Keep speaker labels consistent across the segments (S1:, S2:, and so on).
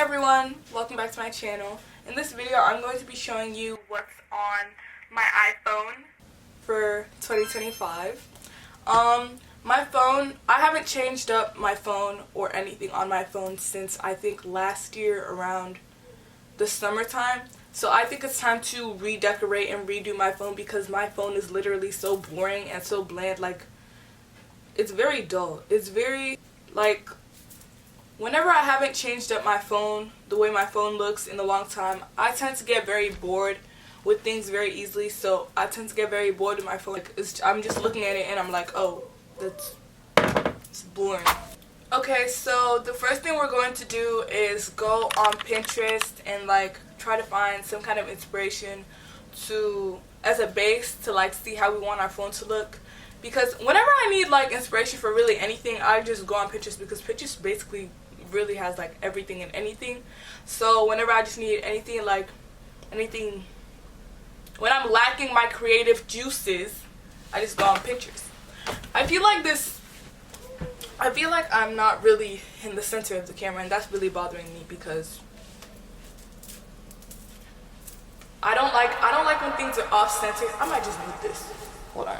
S1: everyone, welcome back to my channel. In this video I'm going to be showing you what's on my iPhone for 2025. My phone, I haven't changed up my phone or anything on my phone since I think last year around the summertime. So I think it's time to redecorate and redo my phone because my phone is literally so boring and so bland. Like, it's very dull. It's very, like, whenever I haven't changed up my phone, the way my phone looks in a long time, I tend to get very bored with things very easily. So I tend to get very bored with my phone. Like, I'm just looking at it and I'm like, oh, it's boring. Okay, so the first thing we're going to do is go on Pinterest and like try to find some kind of inspiration as a base to like see how we want our phone to look. Because whenever I need like inspiration for really anything, I just go on Pinterest because Pinterest basically really has like everything and anything. So whenever I just need anything, when I'm lacking my creative juices, I just go on Pinterest. I feel like I'm not really in the center of the camera, and that's really bothering me because I don't like when things are off center. I might just move this. Hold on.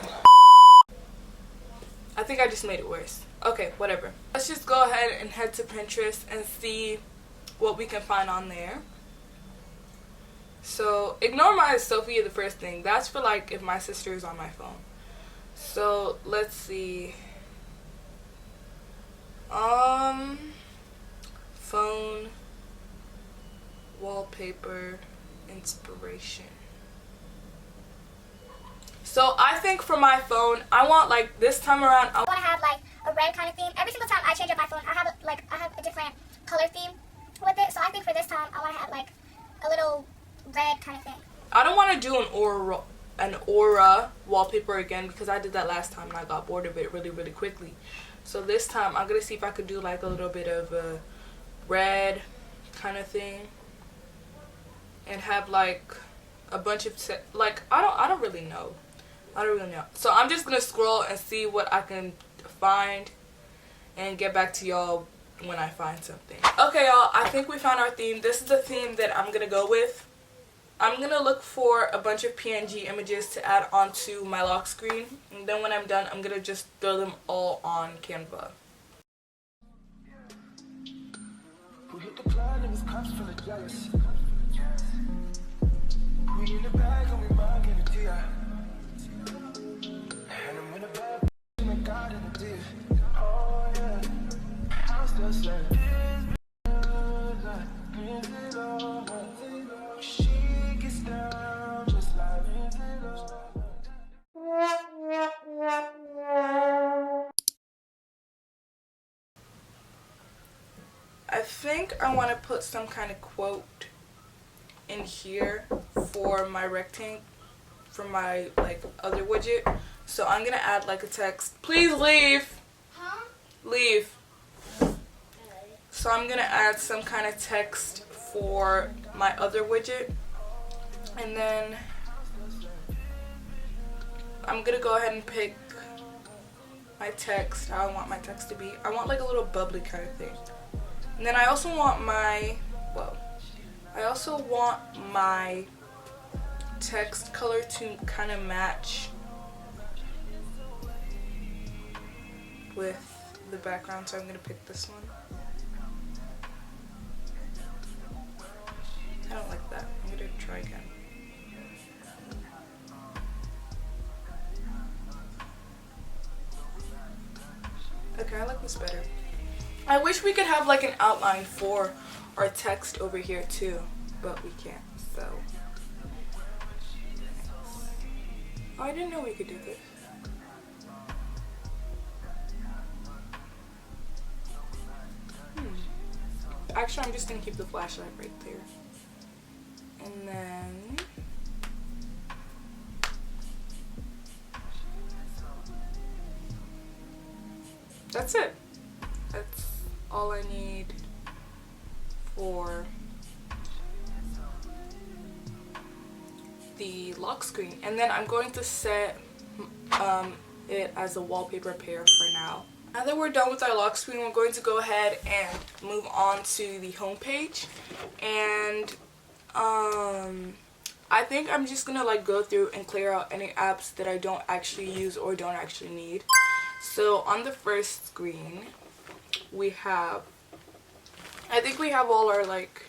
S1: I think I just made it worse. Okay, whatever. Let's just go ahead and head to Pinterest and see what we can find on there. So ignore my Sophia the first thing. That's for like if my sister is on my phone. So let's see. Phone wallpaper inspiration. So I think for my phone, I want like this time around I
S2: want to have like a red kind of theme. Every single time I change up my phone, I have a different color theme with it. So I think for this time I want to have like a little red kind of thing.
S1: I don't want to do an aura wallpaper again because I did that last time and I got bored of it really quickly. So this time I'm gonna see if I could do like a little bit of a red kind of thing and have like a bunch of I don't really know. So I'm just gonna scroll and see what I can find and get back to y'all when I find something. Okay, y'all, I think we found our theme. This is the theme that I'm gonna go with. I'm gonna look for a bunch of PNG images to add onto my lock screen, and then when I'm done, I'm gonna just throw them all on Canva. We hit the plan, it was cops full of jealous. We in the bag and we might get a tear. And I'm in a bad in the God in the deal. Oh yeah, I'm still saying. I think I want to put some kind of quote in here for my rectangle, for my like other widget. So I'm gonna add like a text. Please leave. Huh? Leave. So I'm gonna add some kind of text for my other widget, and then I'm gonna go ahead and pick my text. How I want my text to be. I want like a little bubbly kind of thing. And then I also want my text color to kind of match with the background, so I'm going to pick this one. I don't like that. I'm going to try again. Okay, I like this better. I wish we could have like an outline for our text over here too, but we can't, so. Oh, I didn't know we could do this. Actually, I'm just gonna keep the flashlight right there. And then that's it. That's all I need for the lock screen. And then I'm going to set it as a wallpaper pair for now. Now that we're done with our lock screen, we're going to go ahead and move on to the home page. And I think I'm just gonna like go through and clear out any apps that I don't actually use or don't actually need. So on the first screen we have, I think we have all our like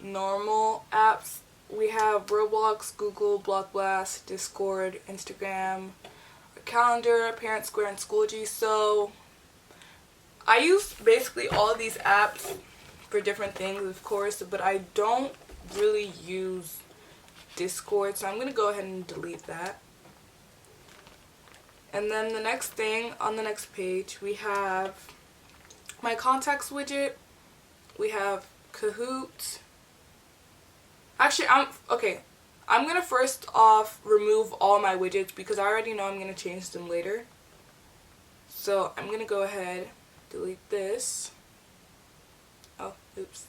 S1: normal apps. We have Roblox, Google, Block Blast, Discord, Instagram, calendar, Parent Square, and 𝐒𝐮𝐂𝐑. So I use basically all of these apps for different things, of course, but I don't really use Discord, so I'm going to go ahead and delete that. And then the next thing on the next page, we have my contacts widget, we have Kahoot. Actually, I'm going to first off remove all my widgets because I already know I'm going to change them later. So I'm going to go ahead, delete this. Oh, oops.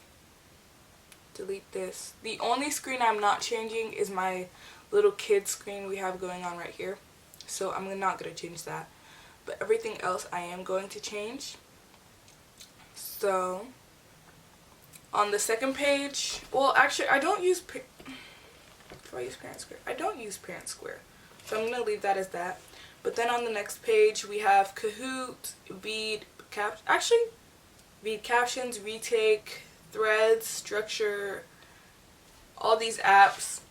S1: Delete this. The only screen I'm not changing is my little kid screen we have going on right here. So I'm not going to change that. But everything else I am going to change. So on the second page, well actually I don't use Parent Square? I don't use Parent Square. So I'm going to leave that as that. But then on the next page we have Kahoot, 𝐒𝐄𝐑 Captions, Retake, Threads, Structure, all these apps.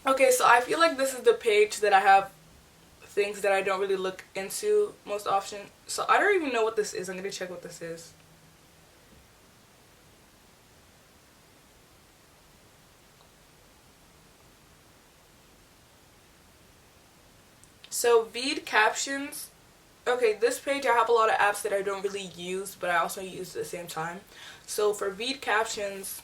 S1: Okay, so I feel like this is the page that I have things that I don't really look into most often. So I don't even know what this is. I'm going to check what this is. So 𝐒𝐄𝐑 Captions. Okay, this page I have a lot of apps that I don't really use, but I also use at the same time. So for 𝐒𝐑 Captions,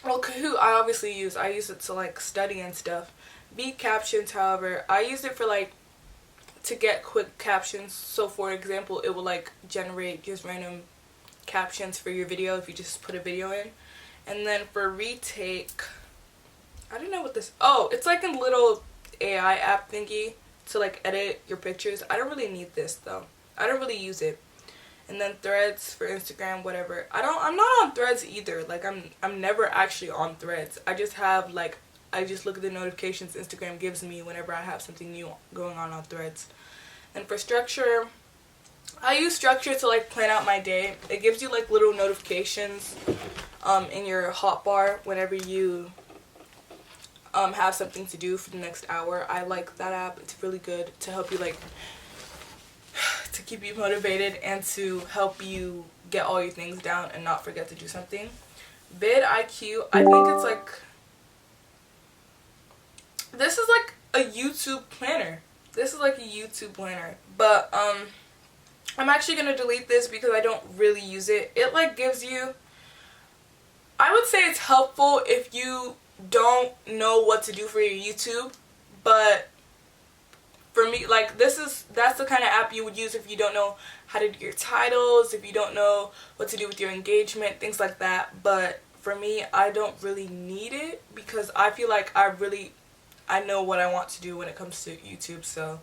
S1: well, Kahoot I obviously use. I use it to like study and stuff. 𝐒𝐑 Captions, however, I use it for like to get quick captions. So for example, it will like generate just random captions for your video if you just put a video in. And then for Retake, I don't know what this. Oh, it's like a little AI app thingy to like edit your pictures. I don't really need this though. I don't really use it. And then Threads for Instagram, whatever. I'm not on Threads either. Like I'm never actually on Threads. I just have like, I just look at the notifications Instagram gives me whenever I have something new going on Threads. And for Structure, I use Structure to like plan out my day. It gives you like little notifications in your hotbar whenever you have something to do for the next hour. I like that app. It's really good to help you like to keep you motivated and to help you get all your things down and not forget to do something. vidIQ, I think it's like, this is like a YouTube planner. This is like a YouTube planner. But I'm actually gonna delete this because I don't really use it. It like gives you, I would say it's helpful if you don't know what to do for your YouTube, but for me, like that's the kind of app you would use if you don't know how to do your titles, if you don't know what to do with your engagement, things like that. But for me, I don't really need it because I feel like I know what I want to do when it comes to YouTube. So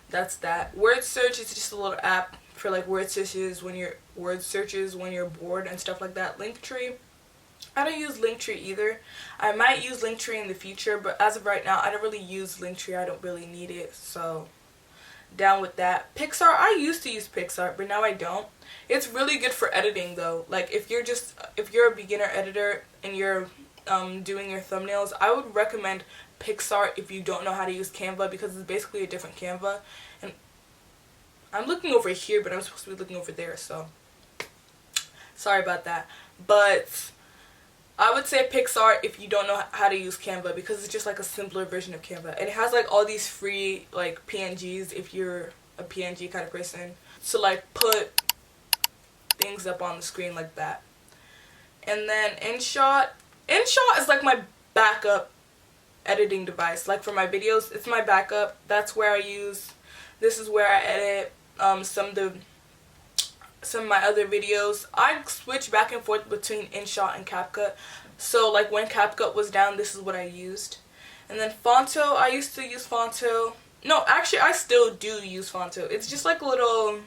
S1: that's that. Word search is just a little app for like word searches when you're bored and stuff like that. Linktree, I don't use Linktree either. I might use Linktree in the future, but as of right now, I don't really use Linktree. I don't really need it, so down with that. Pixar, I used to use Pixar, but now I don't. It's really good for editing though. Like if you're a beginner editor and you're doing your thumbnails, I would recommend Pixar if you don't know how to use Canva, because it's basically a different Canva. And I'm looking over here, but I'm supposed to be looking over there, so sorry about that. But I would say Pixar if you don't know how to use Canva, because it's just like a simpler version of Canva. And it has like all these free like PNGs if you're a PNG kind of person, to like put things up on the screen like that. And then InShot is like my backup editing device. Like for my videos, it's my backup. That's where I use, this is where I edit some of my other videos. I switch back and forth between InShot and CapCut. So like when CapCut was down, this is what I used. And then Fonto, I used to use Fonto. No, actually, I still do use Fonto. It's just like a little...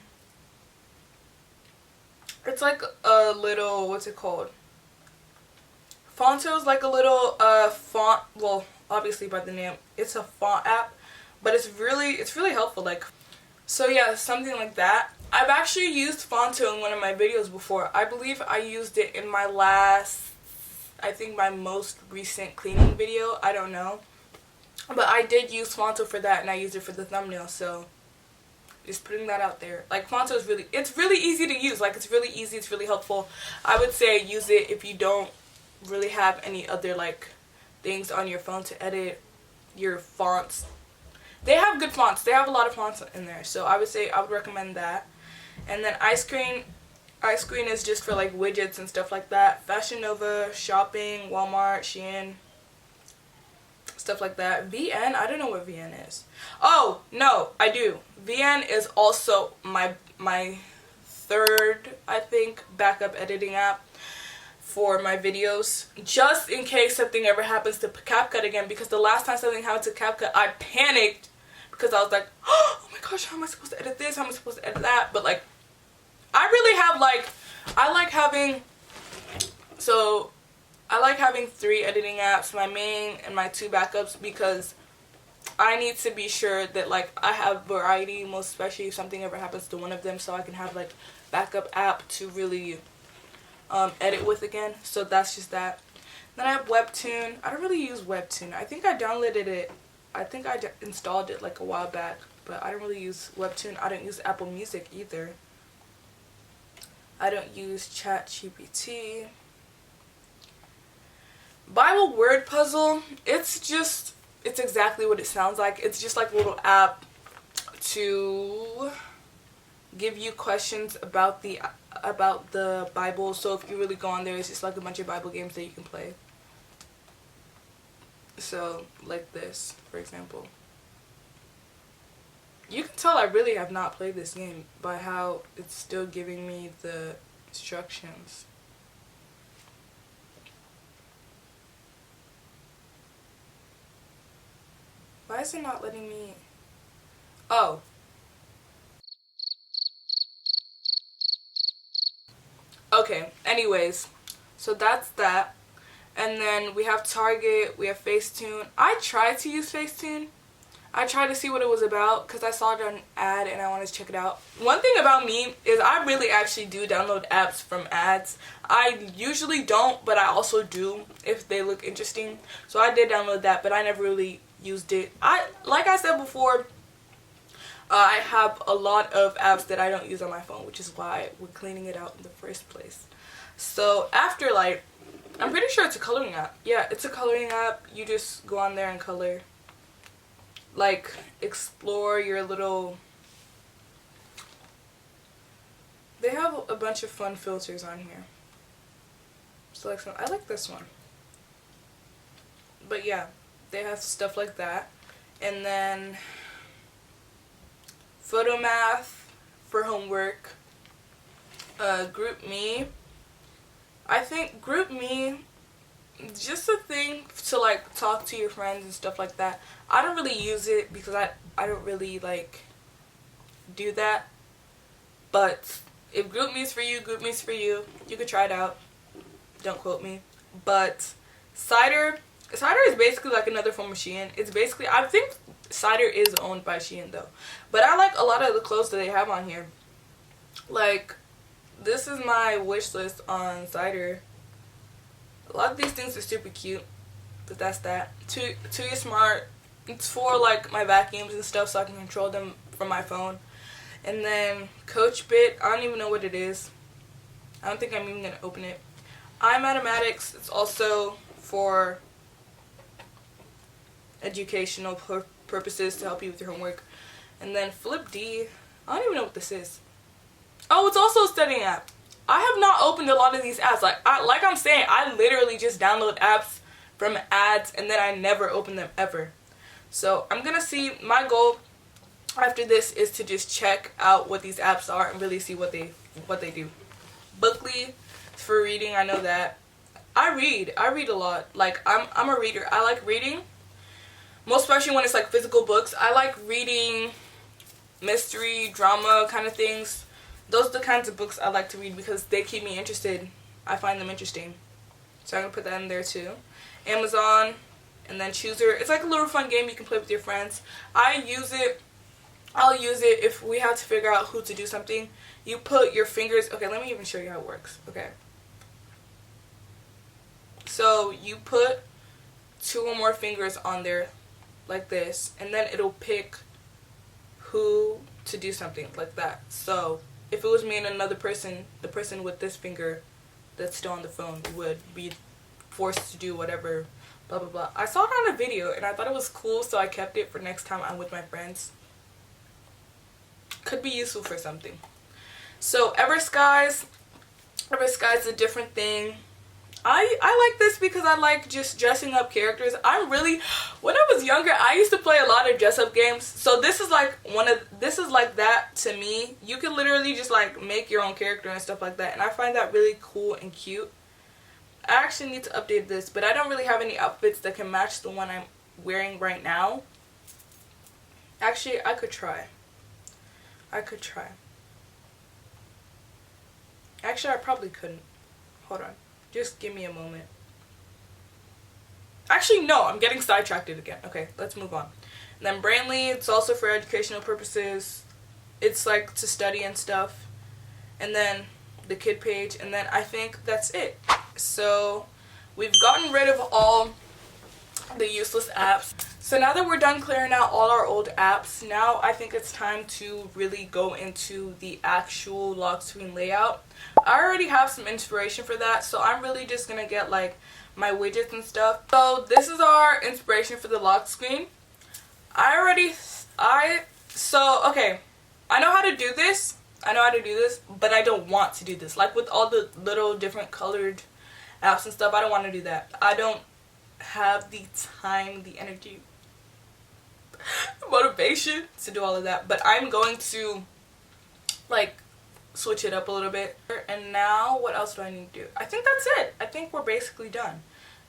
S1: It's like a little... What's it called? Fonto is like a little font... Well, obviously by the name, it's a font app. But it's really helpful. Like, so yeah, something like that. I've actually used Fonto in one of my videos before. I believe I used it in my last... I think my most recent cleaning video. I don't know. But I did use Fonto for that, and I used it for the thumbnail, so just putting that out there. Like, Fonto is it's really easy to use. Like, it's really easy, it's really helpful. I would say use it if you don't really have any other, like, things on your phone to edit your fonts. They have good fonts. They have a lot of fonts in there, so I would say I would recommend that. And then 𝐒𝐮 is just for, like, widgets and stuff like that. Fashion Nova, shopping, Walmart, Shein, stuff like that. 𝐕N, I don't know what 𝐕N is. Oh, no, I do. 𝐕N is also my third, I think, backup editing app for my videos, just in case something ever happens to 𝐒𝐄𝐑 again, because the last time something happened to 𝐒𝐄𝐑, I panicked because I was like, oh my gosh, how am I supposed to edit this? How am I supposed to edit that? But, like, I really have, like, I like having 3 editing apps, my main and my 2 backups, because I need to be sure that, like, I have variety, most especially if something ever happens to one of them, so I can have, like, backup app to really edit with again. So that's just that. Then I have Webtoon. I don't really use Webtoon. I think I downloaded it. I think I installed it, like, a while back, but I don't really use Webtoon. I don't use Apple Music either. I don't use ChatGPT. Bible word puzzle, it's exactly what it sounds like. It's just like a little app to give you questions about the Bible. So if you really go on there, it's just like a bunch of Bible games that you can play. So like this, for example. You can tell I really have not played this game by how it's still giving me the instructions. Why is it not letting me... Oh. Okay, anyways. So that's that. And then we have Target, we have Facetune. I tried to use Facetune. I tried to see what it was about because I saw it on an ad and I wanted to check it out. One thing about me is I really actually do download apps from ads. I usually don't, but I also do if they look interesting. So I did download that, but I never really used it. Like I said before, I have a lot of apps that I don't use on my phone, which is why we're cleaning it out in the first place. So Afterlight, I'm pretty sure it's a coloring app. Yeah, it's a coloring app. You just go on there and color. Like, explore your little... They have a bunch of fun filters on here. Select some. I like this one. But yeah, they have stuff like that. And then Photomath for homework. GroupMe. I think GroupMe, just a thing to like talk to your friends and stuff like that. I don't really use it because I don't really like do that. But if GroupMe's for you, GroupMe's for you. You could try it out. Don't quote me. But Cider is basically like another form of Shein. It's basically, I think Cider is owned by Shein though. But I like a lot of the clothes that they have on here. Like, this is my wish list on Cider. A lot of these things are super cute. But that's that. Too Smart. It's for like my vacuums and stuff so I can control them from my phone. And then CoachBit. I don't even know what it is. I don't think I'm even going to open it. iMathematics. It's also for educational purposes to help you with your homework. And then FlipD. I don't even know what this is. Oh, it's also a studying app. I have not opened a lot of these apps. Like I'm saying, I literally just download apps from ads and then I never open them ever. So I'm gonna see. My goal after this is to just check out what these apps are and really see what they do. Bookly for reading. I know that. I read a lot. Like I'm a reader. I like reading. most especially when it's like physical books. I like reading mystery, drama kind of things. Those are the kinds of books I like to read because they keep me interested. I find them interesting. So I'm going to put that in there too. Amazon, and then Chooser. It's like a little fun game you can play with your friends. I'll use it if we have to figure out who to do something. You put your fingers, okay, let me even show you how it works. Okay. So you put 2 or more fingers on there like this, and then it'll pick who to do something like that. So if it was me and another person, the person with this finger that's still on the phone would be forced to do whatever, blah blah blah. I saw it on a video and I thought it was cool, so I kept it for next time I'm with my friends. Could be useful for something. So 𝐒𝐓𝐇𝐄𝐑 is a different thing. I like this because I like just dressing up characters. When I was younger, I used to play a lot of dress up games. So this is like that to me. You can literally just like make your own character and stuff like that. And I find that really cool and cute. I actually need to update this, but I don't really have any outfits that can match the one I'm wearing right now. Actually, I could try. Actually, I probably couldn't. Hold on. Just give me a moment. Actually, no, I'm getting sidetracked again. Okay, let's move on. And then Brainly, it's also for educational purposes. It's like to study and stuff. And then the kid page, and then I think that's it. So we've gotten rid of all the useless apps. So now that we're done clearing out all our old apps, now I think it's time to really go into the actual lock screen layout. I already have some inspiration for that, so I'm really just gonna get like my widgets and stuff. So this is our inspiration for the lock screen. Okay, I know how to do this, but I don't want to do this. Like with all the little different colored apps and stuff, I don't want to do that. I don't have the time, the energy, motivation to do all of that. But I'm going to like switch it up a little bit. And now what else do I need to do? I think that's it. I think we're basically done.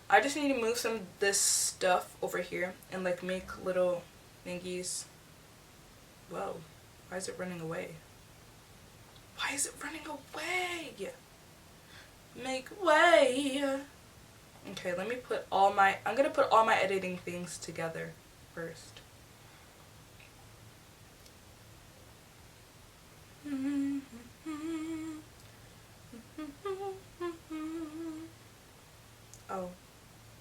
S1: I just need to move some of this stuff over here and like make little thingies. Whoa, why is it running away? Why is it running away? Make way. Okay, let me put I'm gonna put all my editing things together first. Oh,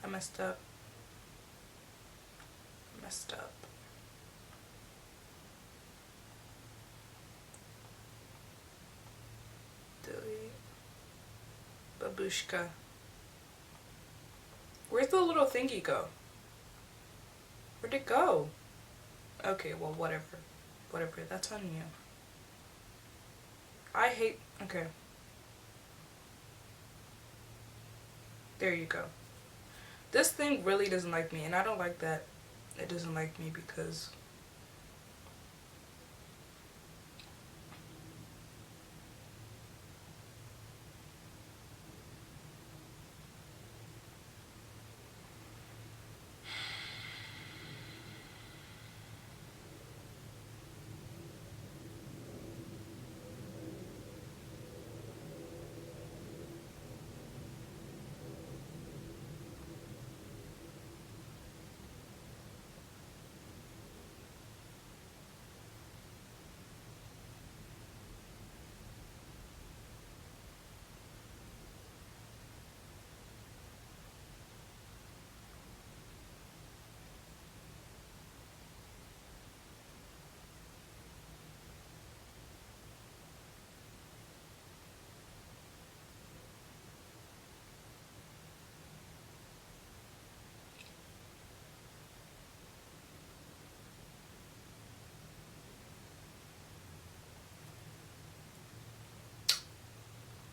S1: I messed up. Delete. Babushka. Where'd the little thingy go? Where'd it go? Okay, well, whatever. Whatever, that's on you. Okay. There you go. This thing really doesn't like me, and I don't like that it doesn't like me because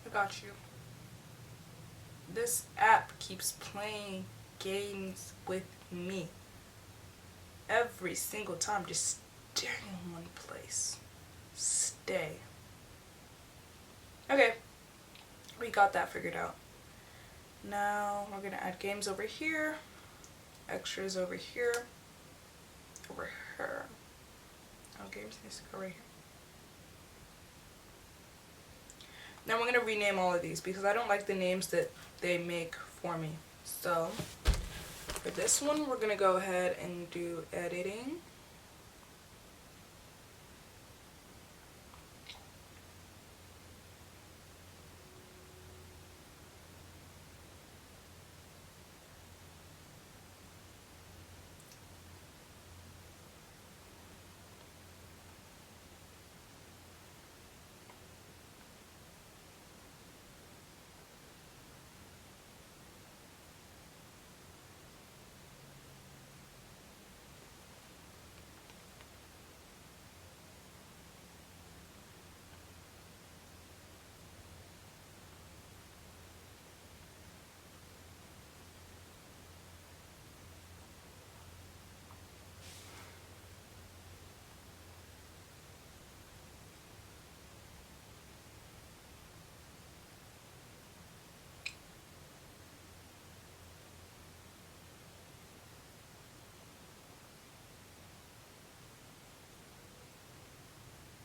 S1: I got you. This app keeps playing games with me every single time, just staring in one place. Stay. Okay, we got that figured out. Now we're gonna add games over here, extras over here. over here. Okay, I'm just gonna go right here. Now we're gonna rename all of these because I don't like the names that they make for me. So for this one, we're gonna go ahead and do editing.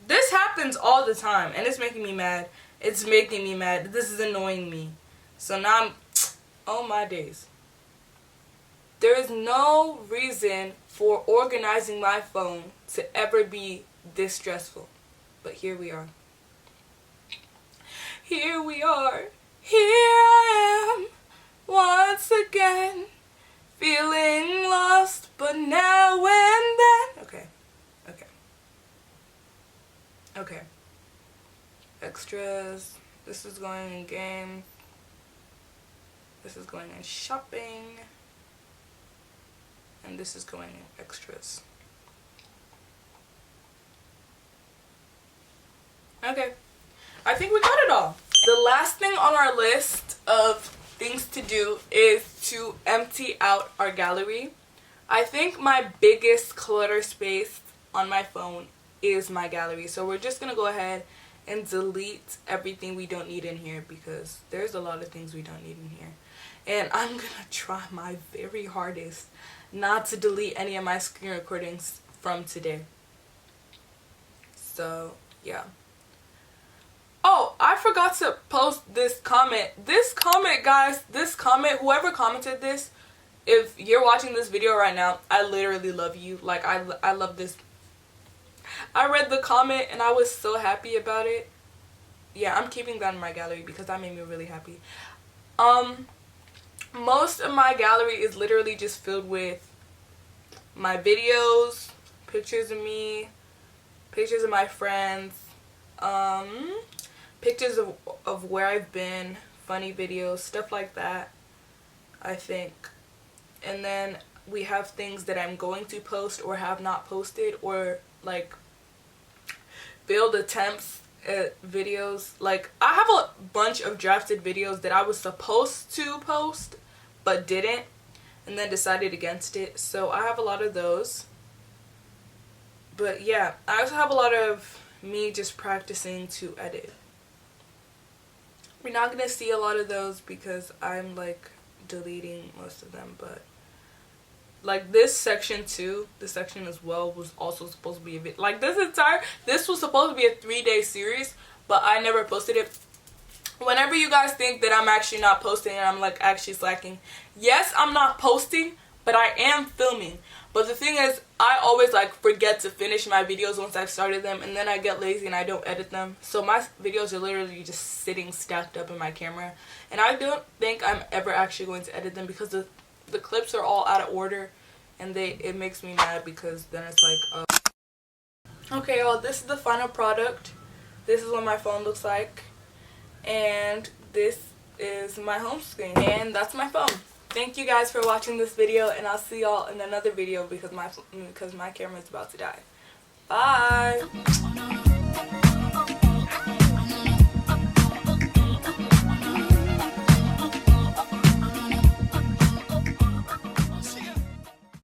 S1: This happens all the time, and it's making me mad. It's making me mad. This is annoying me. So now I'm, oh my days. There is no reason for organizing my phone to ever be this stressful. But here we are. Here we are. Here I am, once again, feeling lost, but now and then. Okay. Okay. Extras. This is going in games. This is going in shopping. And this is going in extras. Okay. I think we got it all. The last thing on our list of things to do is to empty out our gallery. I think my biggest clutter space on my phone is my gallery. So we're just gonna go ahead and delete everything we don't need in here because there's a lot of things we don't need in here. And I'm gonna try my very hardest not to delete any of my screen recordings from today. So yeah. Oh, I forgot to post this comment. This comment, guys, this comment, whoever commented this, if you're watching this video right now, I literally love you. Like, I love this. I read the comment and I was so happy about it. Yeah, I'm keeping that in my gallery because that made me really happy. Most of my gallery is literally just filled with my videos, pictures of me, pictures of my friends, pictures of where I've been, funny videos, stuff like that, I think. And then we have things that I'm going to post or have not posted, or like failed attempts at videos. Like, I have a bunch of drafted videos that I was supposed to post but didn't, and then decided against it. So I have a lot of those. But yeah, I also have a lot of me just practicing to edit. We're not gonna see a lot of those because I'm like deleting most of them, but like this section too, this section as well was also supposed to be a bit like this was supposed to be a 3-day series, but I never posted it. Whenever you guys think that I'm actually not posting and I'm like actually slacking, yes, I'm not posting, but I am filming. But the thing is, I always like forget to finish my videos once I've started them, and then I get lazy and I don't edit them. So my videos are literally just sitting stacked up in my camera, and I don't think I'm ever actually going to edit them because the clips are all out of order, and it makes me mad because then it's like okay, y'all, this is the final product. This is what my phone looks like, and this is my home screen, and that's my phone. Thank you guys for watching this video, and I'll see y'all in another video because my camera is about to die. Bye.